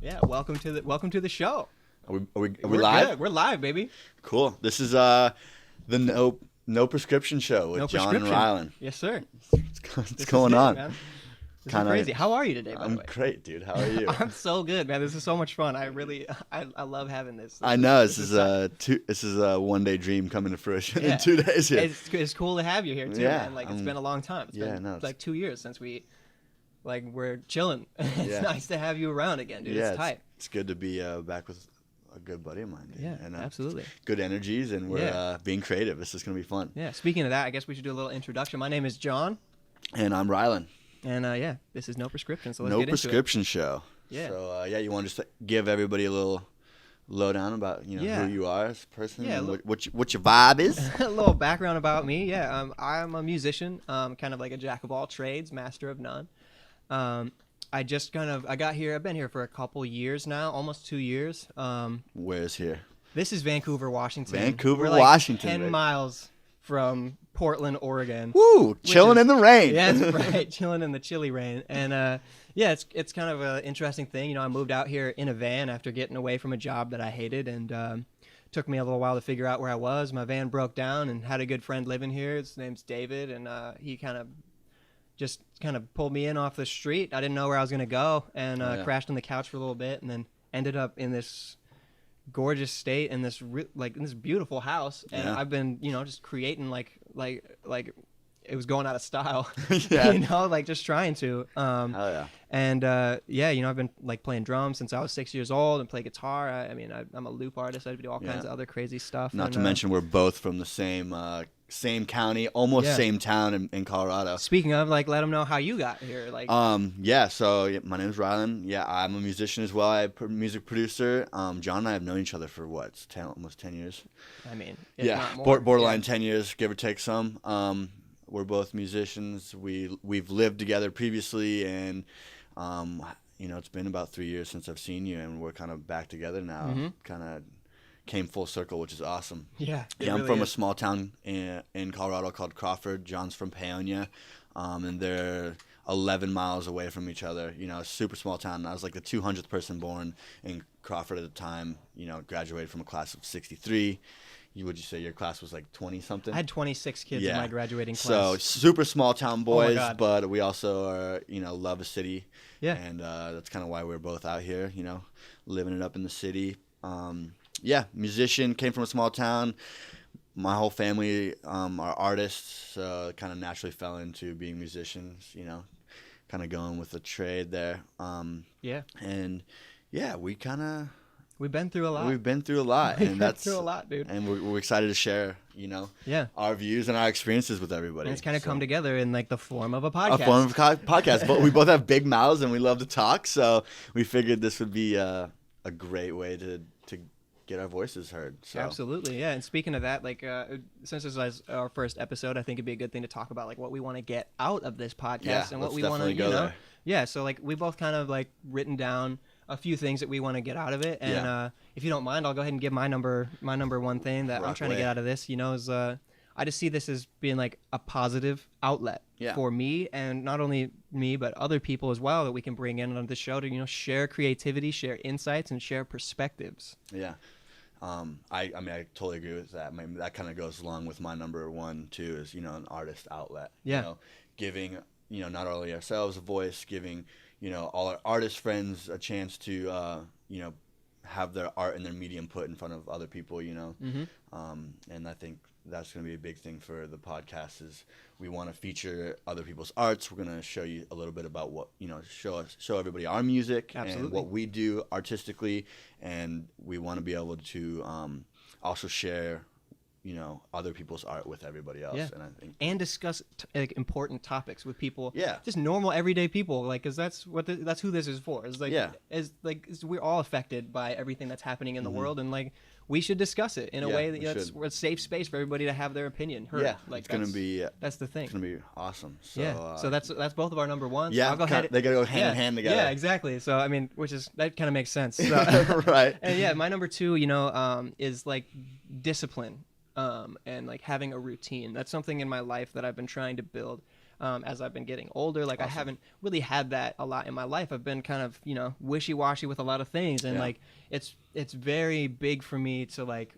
Yeah, welcome to the show. Are we live? Good. We're live, baby. Cool. This is the no prescription show with John and Rylan. Yes, sir. What's going on? Man. This is crazy. How are you today, by the way? I'm great, dude. How are you? I'm so good, man. This is so much fun. I love having this. I know this is a one-day dream coming to fruition in 2 days here. It's cool to have you here too, man. Like it's been a long time. It's been like 2 years since we're chilling. It's nice to have you around again, dude. Yeah, it's tight. It's good to be back with a good buddy of mine, dude. Yeah, and, absolutely. Good energies, and we're being creative. This is gonna be fun. Yeah. Speaking of that, I guess we should do a little introduction. My name is John. And I'm Rylan. And this is No Prescription, so let's get into it. No Prescription show. Yeah. So you want to just give everybody a little lowdown about who you are as a person, and what your vibe is. A little background about me. Yeah, I'm a musician, kind of like a jack of all trades, master of none. I got here. I've been here for a couple years now, almost 2 years. Where's here? This is Vancouver, Washington. We're Washington. 10 baby. miles from Portland, Oregon. Woo! Chilling in the rain. Yeah, that's right. Chilling in the chilly rain. And it's kind of an interesting thing. You know, I moved out here in a van after getting away from a job that I hated, and took me a little while to figure out where I was. My van broke down, and had a good friend living here. His name's David, and he kind of pulled me in off the street. I didn't know where I was gonna go, and crashed on the couch for a little bit, and then ended up in this gorgeous state in this in this beautiful house. And I've been just creating like it was going out of style. Just trying to Hell yeah. And I've been like playing drums since I was 6 years old, and play guitar. I'm a loop artist. I do all kinds of other crazy stuff. Not to mention we're both from the same county, almost same town in Colorado. Speaking of, let them know how you got here. So my name is Rylan. Yeah, I'm a musician as well. I'm a music producer. John and I have known each other for almost 10 years. Not more. Borderline 10 years, give or take some. We're both musicians. We've lived together previously, and it's been about 3 years since I've seen you, and we're kind of back together now. Mm-hmm. Kind of came full circle, which is awesome. Yeah, I'm from a small town in Colorado called Crawford. John's from Paonia, and they're 11 miles away from each other. A super small town. I was like the 200th person born in Crawford at the time. Graduated from a class of 63. Would you say your class was like 20 something? I had 26 kids in my graduating class. So super small town boys, but we also are, love a city. Yeah. And that's kind of why we're both out here, living it up in the city. Musician, came from a small town. My whole family are artists, so kind of naturally fell into being musicians, kind of going with the trade there. We've been through a lot. We've been through a lot. We've been through a lot, dude. And we're excited to share, our views and our experiences with everybody. And it's kind of come together in the form of a podcast. A form of podcast. But we both have big mouths and we love to talk. So we figured this would be a great way to get our voices heard. So. Absolutely, yeah. And speaking of that, since this is our first episode, I think it'd be a good thing to talk about what we want to get out of this podcast and what we want to, there. Yeah, so we both kind of written down a few things that we want to get out of it, and if you don't mind, I'll go ahead and give my number one thing that I'm trying to get out of this. Is I just see this as being a positive outlet for me, and not only me but other people as well that we can bring in on the show to share creativity, share insights, and share perspectives. Yeah. I totally agree with that. That kind of goes along with my number one too, is an artist outlet. Giving not only ourselves a voice, giving all our artist friends a chance to have their art and their medium put in front of other people. Mm-hmm. And I think that's going to be a big thing for the podcast. Is we want to feature other people's arts. We're going to show you a little bit about what show everybody our music. Absolutely. And what we do artistically, and we want to be able to also share other people's art with everybody else. Yeah. And I think discuss important topics with people. Yeah. Just normal everyday people, because that's who this is for. We're all affected by everything that's happening in the world, and we should discuss it in a way that's a safe space for everybody to have their opinion heard. Yeah. It's gonna be. That's the thing. It's gonna be awesome. So, so that's both of our number ones. Yeah. I'll go ahead. They gotta go hand in hand together. Yeah, exactly. So that kind of makes sense. So, right. And my number two, is discipline. And having a routine. That's something in my life that I've been trying to build. as I've been getting older. Like, Awesome. I haven't really had that a lot in my life. I've been kind of, wishy-washy with a lot of things. And, like, it's very big for me to, like,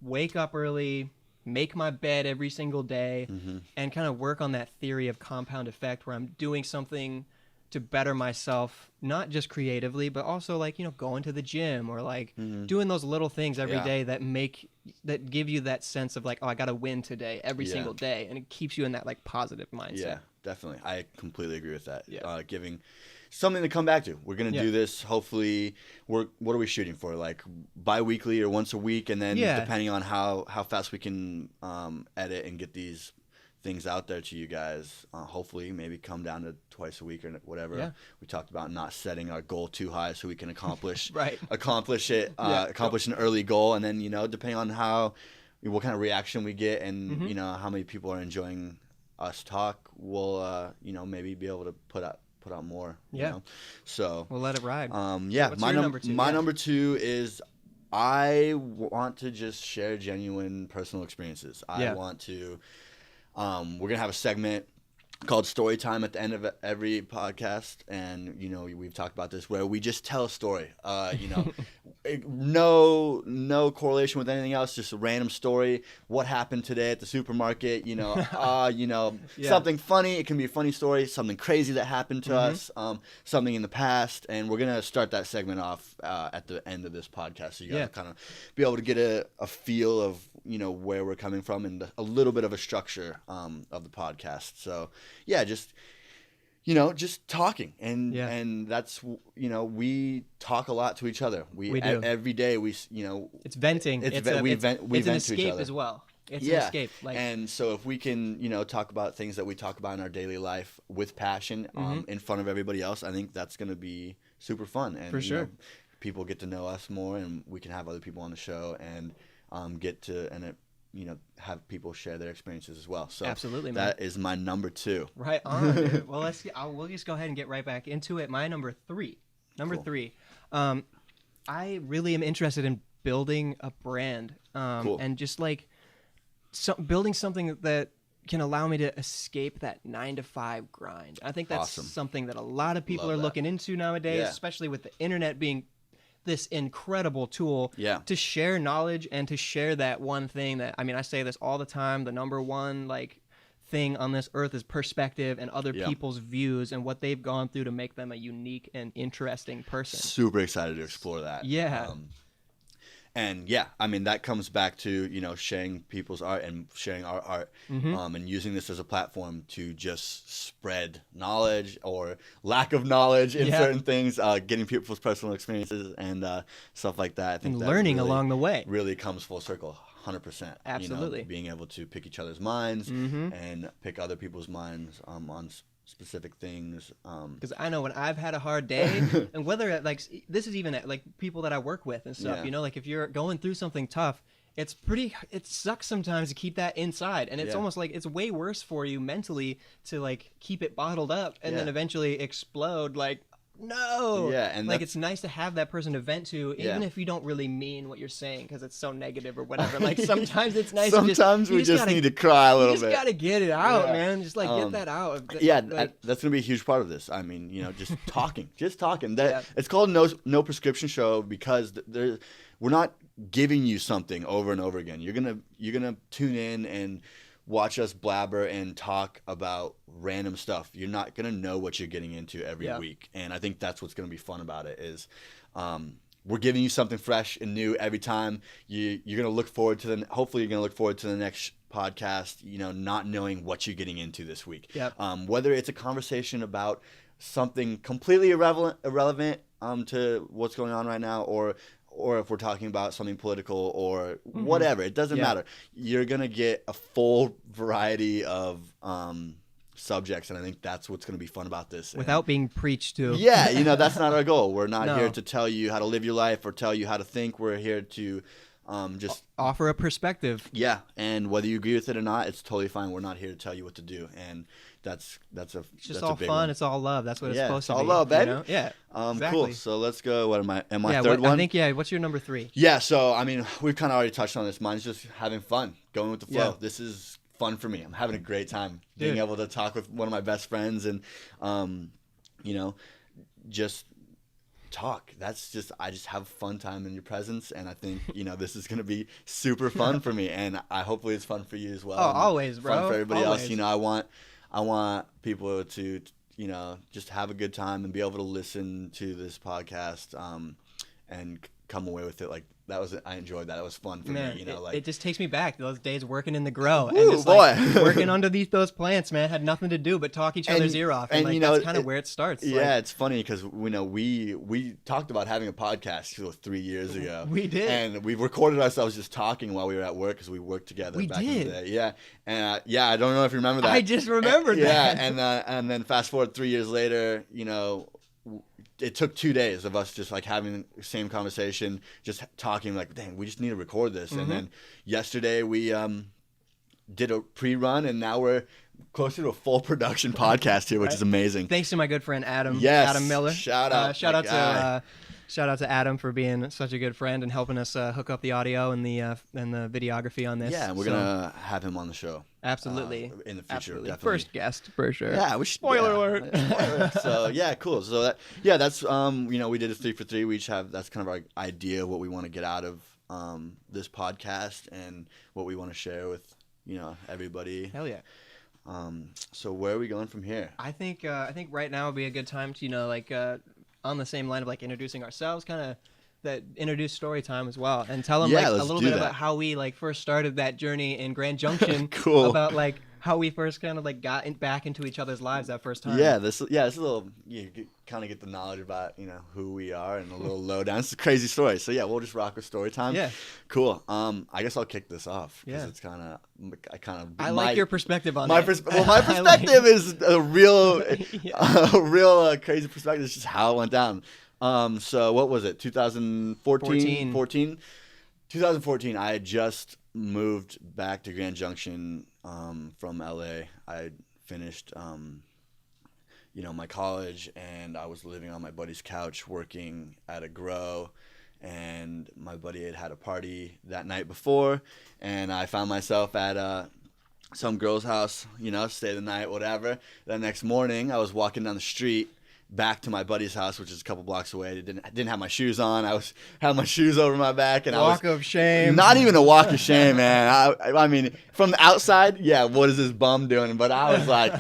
wake up early, make my bed every single day, and kind of work on that theory of compound effect where I'm doing something to better myself, not just creatively, but also like, going to the gym or like doing those little things every day that give you that sense of like, oh, I got to win today every single day. And it keeps you in that like positive mindset. Yeah, definitely. I completely agree with that. Yeah. Giving something to come back to. We're going to do this. Hopefully what are we shooting for? Like bi-weekly or once a week. And then depending on how fast we can edit and get these things out there to you guys, hopefully maybe come down to twice a week or whatever. We talked about not setting our goal too high so we can accomplish accomplish an early goal, and then depending on what kind of reaction we get and how many people are enjoying us talk, we'll maybe be able to put out more. So we'll let it ride. What's your number two? My number two is I want to just share genuine personal experiences. I want to we're going to have a segment called Story Time at the end of every podcast. And, we've talked about this where we just tell a story, no correlation with anything else, just a random story. What happened today at the supermarket, something funny. It can be a funny story, something crazy that happened to us, something in the past. And we're going to start that segment off at the end of this podcast. So you guys kind of be able to get a feel of, where we're coming from and a little bit of a structure of the podcast. So, just talking and that's, we talk a lot to each other. We do. Every day it's venting. We it's vent an to each escape other as well. It's an escape. And so if we can, talk about things that we talk about in our daily life with passion, in front of everybody else, I think that's going to be super fun. And for sure, people get to know us more, and we can have other people on the show and have people share their experiences as well. So absolutely, man. That is my number two. Right on, dude. Well, we'll just go ahead and get right back into it. My number three. I really am interested in building a brand, and just like building something that can allow me to escape that 9-to-5 grind. I think that's something that a lot of people are looking into nowadays, especially with the internet being this incredible tool to share knowledge and to share that one thing that, I say this all the time, the number one thing on this earth is perspective and other people's views and what they've gone through to make them a unique and interesting person. Super excited to explore that. And that comes back to, sharing people's art and sharing our art, and using this as a platform to just spread knowledge or lack of knowledge in certain things, getting people's personal experiences and stuff like that. I think and that learning really, along the way really comes full circle. 100%. Absolutely. Being able to pick each other's minds and pick other people's minds on specific things, because I know when I've had a hard day, and whether this is even people that I work with and stuff, if you're going through something tough, it sucks sometimes to keep that inside, and it's almost like it's way worse for you mentally to keep it bottled up and then eventually explode. No. And it's nice to have that person to vent to, even if you don't really mean what you're saying because it's so negative or whatever. Sometimes it's nice. Sometimes we just need to cry a little bit. You just gotta get it out, man. Just get that out. That's gonna be a huge part of this. Just talking, It's called No Prescription Show because we're not giving you something over and over again. You're gonna tune in and watch us blabber and talk about random stuff. You're not going to know what you're getting into every week. And I think that's what's going to be fun about it is we're giving you something fresh and new every time. You're going to look forward to hopefully you're going to look forward to the next podcast, not knowing what you're getting into this week. Whether it's a conversation about something completely irrelevant to what's going on right now, or if we're talking about something political or whatever, it doesn't matter. You're going to get a full variety of subjects, and I think that's what's going to be fun about this. Without being preached to. That's not our goal. We're not here to tell you how to live your life or tell you how to think. We're here to just offer a perspective. And whether you agree with it or not, it's totally fine. We're not here to tell you what to do, and it's just all fun. One. It's all love. That's what it's supposed to be. It's all love, baby. Exactly. Cool. So let's go. What am I? Am I third one? I think what's your number 3? So we've kind of already touched on this. Mine's just having fun, going with the flow. This is fun for me. I'm having a great time being able to talk with one of my best friends and, you know, just talk. That's just, I just have a fun time in your presence, and I think, you know, this is going to be super fun for me, and hopefully it's fun for you as well. Oh, always, bro. Fun for everybody always. else. You know, I want people to, you know, just have a good time and be able to listen to this podcast, and come away with it like, I enjoyed that. It was fun for me, you know. Like, it just takes me back to those days working in the grow and just boy. like working under those plants, man. Had nothing to do but talk each other's ear off, and like, you know, that's kind of where it starts. Yeah, like, it's funny because we talked about having a podcast 3 years ago. We did, and we recorded ourselves just talking while we were at work because we worked together. We back did. In the day. Yeah, and I don't know if you remember that. I just remembered that. Yeah, and then fast forward 3 years later, you know. It took 2 days of us just like having the same conversation, just talking like, dang, we just need to record this. And then yesterday we did a pre-run, and now we're closer to a full production podcast here, which is amazing. Thanks to my good friend Adam. Yes, Adam Miller. Shout out to Adam for being such a good friend and helping us hook up the audio and the videography on this. Yeah, and we're gonna have him on the show. Absolutely. In the future, Absolutely. definitely. First guest for sure. Yeah, Spoiler alert. Spoiler. So yeah, cool. So that's you know, we did a 3 for 3. We each have, that's kind of our idea of what we want to get out of this podcast and what we want to share with, you know, everybody. Hell yeah. So where are we going from here? I think right now would be a good time to, you know, like on the same line of like introducing ourselves, kind of that introduce story time as well, and tell them like a little bit about how we like first started that journey in Grand Junction. Cool. About like how we first kind of like got back into each other's lives that first time. Yeah, this is a little, you kind of get the knowledge about, you know, who we are and a little lowdown. It's a crazy story. So yeah, we'll just rock with story time. Yeah. Cool. I guess I'll kick this off because it's I like your perspective on my that. my perspective is a real crazy perspective. It's just how it went down. So what was it? 2014. 2014. I had just moved back to Grand Junction from LA. I finished you know, my college, and I was living on my buddy's couch working at a grow, and my buddy had a party that night before, and I found myself at some girl's house, you know, stay the night, whatever. The next morning I was walking down the street back to my buddy's house, which is a couple blocks away. I didn't have my shoes on. I had my shoes over my back, and walk of shame. Not even a walk of shame, man. I mean, from the outside, yeah, what is this bum doing? But I was like,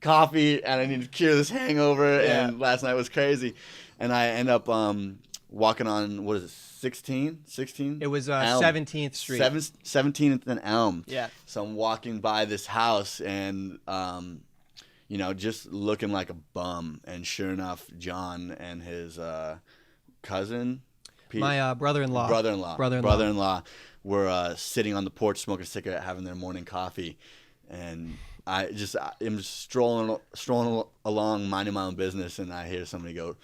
coffee, and I need to cure this hangover. Yeah. And last night was crazy, and I end up walking on, what is it, 16? It was 17th Street. 17th and Elm. Yeah. So I'm walking by this house, and you know, just looking like a bum. And sure enough, John and his cousin, Pete, my brother-in-law were sitting on the porch smoking a cigarette, having their morning coffee, and I'm just strolling along, minding my own business, and I hear somebody go,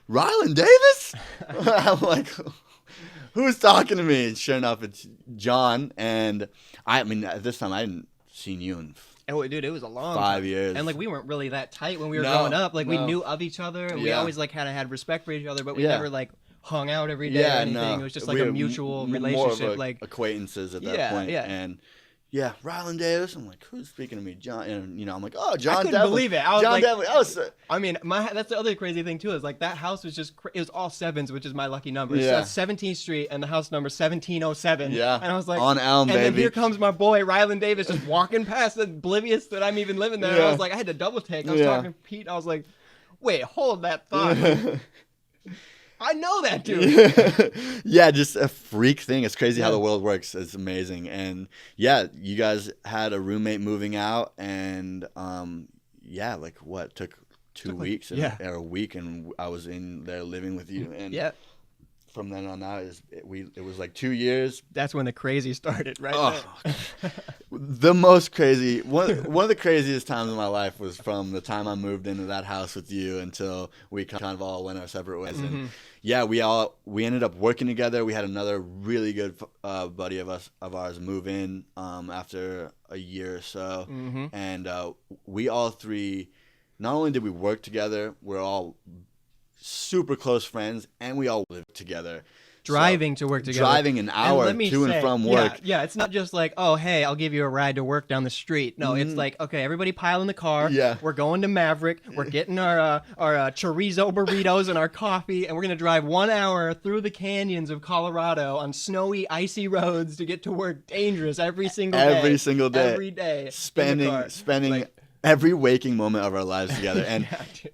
"Rylan Davis?" I'm like, who's talking to me? And sure enough, it's John. And I mean, at this time, I hadn't seen you in dude, it was a long 5 time. years. And like, we weren't really that tight when we were growing up. Like, we knew of each other, and we always like kind of had respect for each other, but we never like hung out every day or anything. It was just like a mutual relationship, more of like acquaintances at that point. Yeah. And yeah, Rylan Davis. I'm like, who's speaking to me? John. And you know, I'm like, oh, John. I couldn't believe it. I was John like, Devlin. I mean, that's the other crazy thing too, is like that house was just it was all sevens, which is my lucky number. Yeah. So 17th Street and the house number 1707. Yeah. And I was like, on Elm, and baby. then here comes my boy Rylan Davis just walking past, oblivious that I'm even living there. And I was like, I had to double take. I was talking to Pete. I was like, wait, hold that thought. I know that dude. Yeah, just a freak thing. It's crazy how the world works. It's amazing. And yeah, you guys had a roommate moving out, and yeah, like what took 2 weeks or a week, and I was in there living with you. And from then on out, it was like 2 years. That's when the crazy started, right? Oh, the most crazy one of the craziest times in my life was from the time I moved into that house with you until we kind of all went our separate ways. And yeah, we ended up working together. We had another really good buddy of ours move in after a year or so, and we all three, not only did we work together, we're all super close friends, and we all lived together. driving to work together. Driving an hour to and from work. Yeah, it's not just like, oh, hey, I'll give you a ride to work down the street. No, it's like, okay, everybody pile in the car. Yeah. We're going to Maverick. We're getting our chorizo burritos and our coffee, and we're going to drive 1 hour through the canyons of Colorado on snowy, icy roads to get to work dangerous every single day. Every day. Spending every waking moment of our lives together. And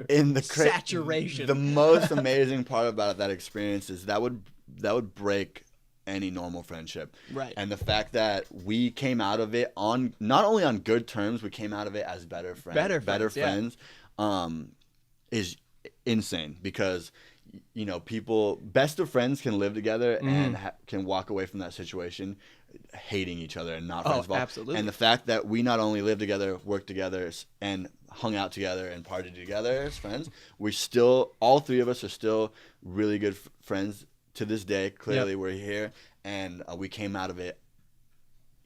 in the saturation. The most amazing part about that experience is that would break any normal friendship. Right. And the fact that we came out of it on not only on good terms, we came out of it as better friends. Is insane, because people, best of friends can live together and can walk away from that situation hating each other and not friends. Absolutely. And the fact that we not only lived together, worked together, and hung out together and partied together as friends, all three of us are still really good friends to this day. Clearly, we're here, and we came out of it,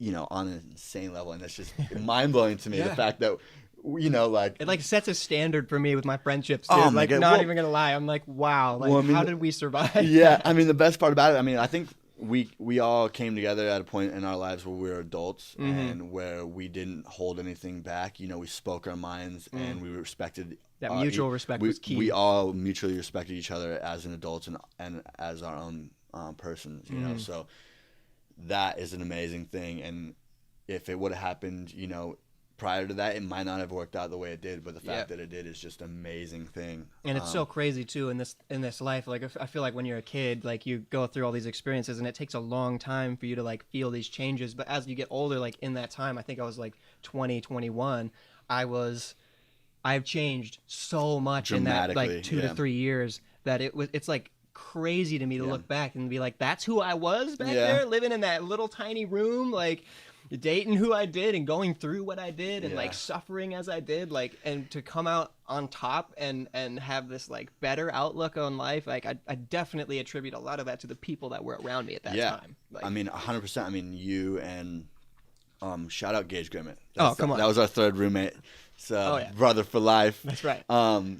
on an insane level, and it's just mind blowing to me the fact that. It sets a standard for me with my friendships, dude. Oh my God. Even gonna lie, I'm like, wow, how did we survive? Yeah, the best part about it, I think we all came together at a point in our lives where we were adults and where we didn't hold anything back. We spoke our minds and we respected. That mutual respect was key. We all mutually respected each other as an adults and as our own persons. So that is an amazing thing. And if it would have happened, prior to that, it might not have worked out the way it did, but the fact that it did is just an amazing thing. And it's so crazy too in this life. Like, I feel like when you're a kid, like, you go through all these experiences, and it takes a long time for you to feel these changes. But as you get older, in that time, I think I was 20, 21, I've changed so much in that 2 to 3 years that it's crazy to me to look back and be like, that's who I was back there, living in that little tiny room, dating who I did and going through what I did and suffering as I did, and to come out on top and have this better outlook on life. I definitely attribute a lot of that to the people that were around me at that time. 100%. You and shout out Gage Grimmett. Come on. That was our third roommate. So brother for life. That's right. All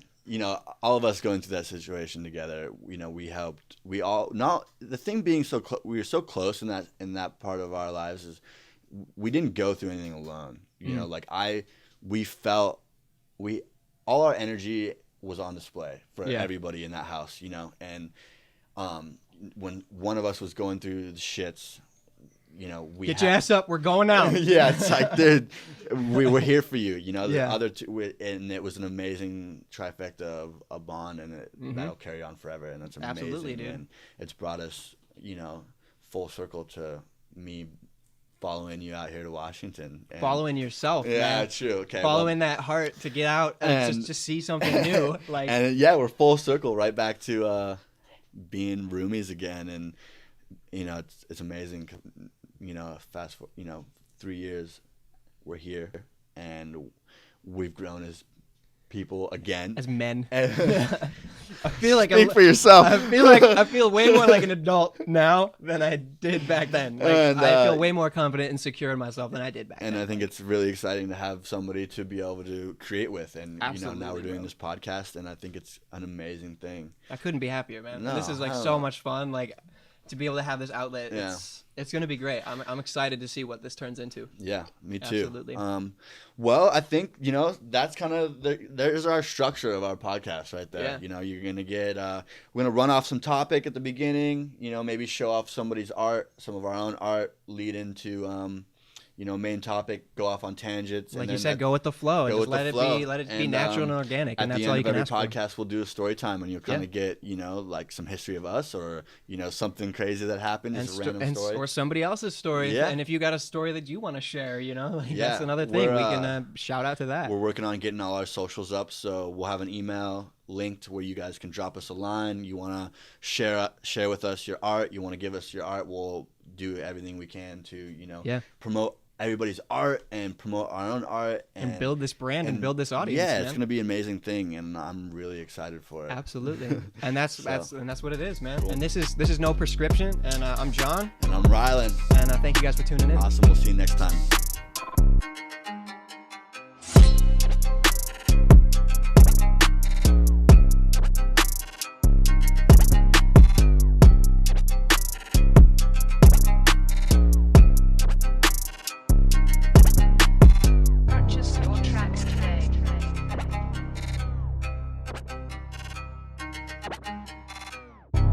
of us going through that situation together, we helped. We all, not the thing being we were so close in that part of our lives is we didn't go through anything alone. All our energy was on display for everybody in that house, and when one of us was going through the shits, we get your ass up, we're going out. It's dude, we were here for you. The other two, and it was an amazing trifecta of a bond, and that'll carry on forever, and that's amazing. Absolutely, dude. And it's brought us, full circle to me following you out here to Washington. And following yourself, yeah, man. True. Okay. Following that heart to get out and just to see something new. And we're full circle right back to being roomies again, and it's amazing. Fast forward, 3 years, we're here, and we've grown as people again, as men. I feel like speak for yourself. I feel way more like an adult now than I did back then. I feel way more confident and secure in myself than I did back then. And I think it's really exciting to have somebody to be able to create with, and Absolutely, now we're doing this podcast, and I think it's an amazing thing. I couldn't be happier, man. No, this is so much fun. To be able to have this outlet, it's going to be great. I'm excited to see what this turns into. Yeah, me too. Absolutely. Well, I think, that's kind of, there's our structure of our podcast right there. Yeah. You're going to get, we're going to run off some topic at the beginning, maybe show off somebody's art, some of our own art, lead into, main topic, go off on tangents. Like you said, go with the flow. And just let it be natural and organic. And that's all you can ask for. At the end of every podcast, we'll do a story time, and you'll kind of get, some history of us, or, something crazy that happened, just a random story. Or somebody else's story. Yeah. And if you got a story that you want to share, that's another thing. We can shout out to that. We're working on getting all our socials up, so we'll have an email linked where you guys can drop us a line. You want to share with us your art. You want to give us your art. We'll do everything we can to, promote everybody's art and promote our own art and build this brand and build this audience. Yeah, it's going to be an amazing thing, and I'm really excited for it. Absolutely. And that's what it is, man. Cool. And this is no prescription. And I'm John. And I'm Rylan. And thank you guys for tuning in. Awesome. We'll see you next time.